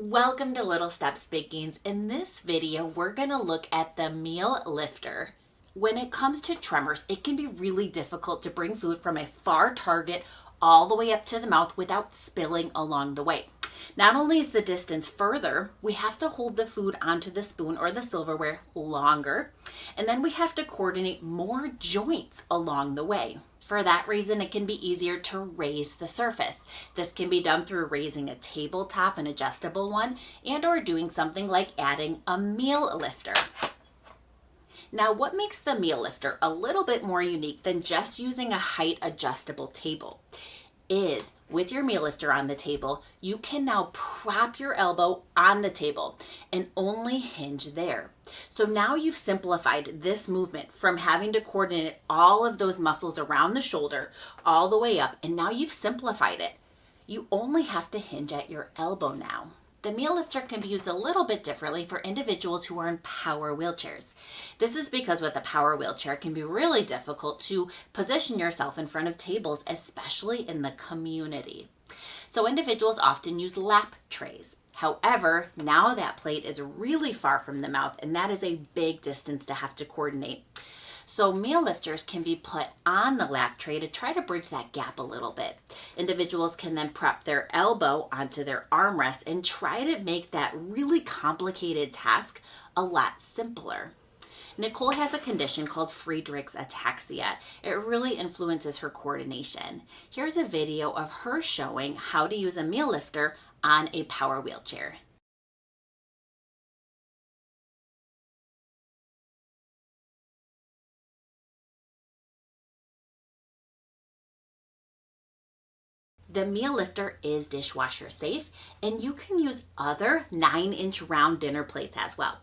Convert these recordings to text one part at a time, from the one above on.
Welcome to Little Steps, Big Gains. In this video, we're going to look at the meal lifter. When it comes to tremors, it can be really difficult to bring food from a far target all the way up to the mouth without spilling along the way. Not only is the distance further, we have to hold the food onto the spoon or the silverware longer, and then we have to coordinate more joints along the way. For that reason, it can be easier to raise the surface. This can be done through raising a tabletop, an adjustable one, and or doing something like adding a meal lifter. Now, what makes the meal lifter a little bit more unique than just using a height adjustable table is with your meal lifter on the table, you can now prop your elbow on the table and only hinge there. So now you've simplified this movement from having to coordinate all of those muscles around the shoulder all the way up, and now you've simplified it. You only have to hinge at your elbow now. The meal lifter can be used a little bit differently for individuals who are in power wheelchairs. This is because with a power wheelchair, it can be really difficult to position yourself in front of tables, especially in the community. So individuals often use lap trays. However, now that plate is really far from the mouth, and that is a big distance to have to coordinate. So meal lifters can be put on the lap tray to try to bridge that gap a little bit. Individuals can then prop their elbow onto their armrest and try to make that really complicated task a lot simpler. Nicole has a condition called Friedreich's ataxia. It really influences her coordination. Here's a video of her showing how to use a meal lifter on a power wheelchair. The meal lifter is dishwasher safe, and you can use other 9-inch round dinner plates as well.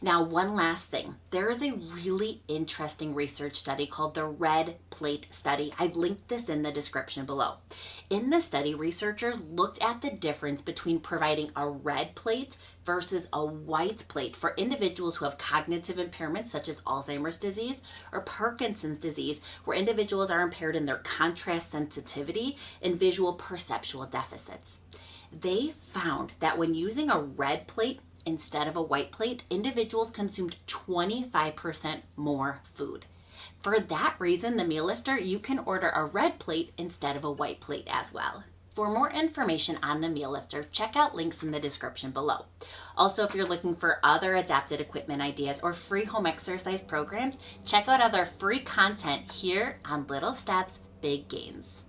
Now, one last thing. There is a really interesting research study called the Red Plate Study. I've linked this in the description below. In the study, researchers looked at the difference between providing a red plate versus a white plate for individuals who have cognitive impairments such as Alzheimer's disease or Parkinson's disease, where individuals are impaired in their contrast sensitivity and visual perceptual deficits. They found that when using a red plate instead of a white plate, individuals consumed 25% more food. For that reason, the meal lifter, you can order a red plate instead of a white plate as well. For more information on the meal lifter, check out links in the description below. Also, if you're looking for other adapted equipment ideas or free home exercise programs, check out other free content here on Little Steps, Big Gains.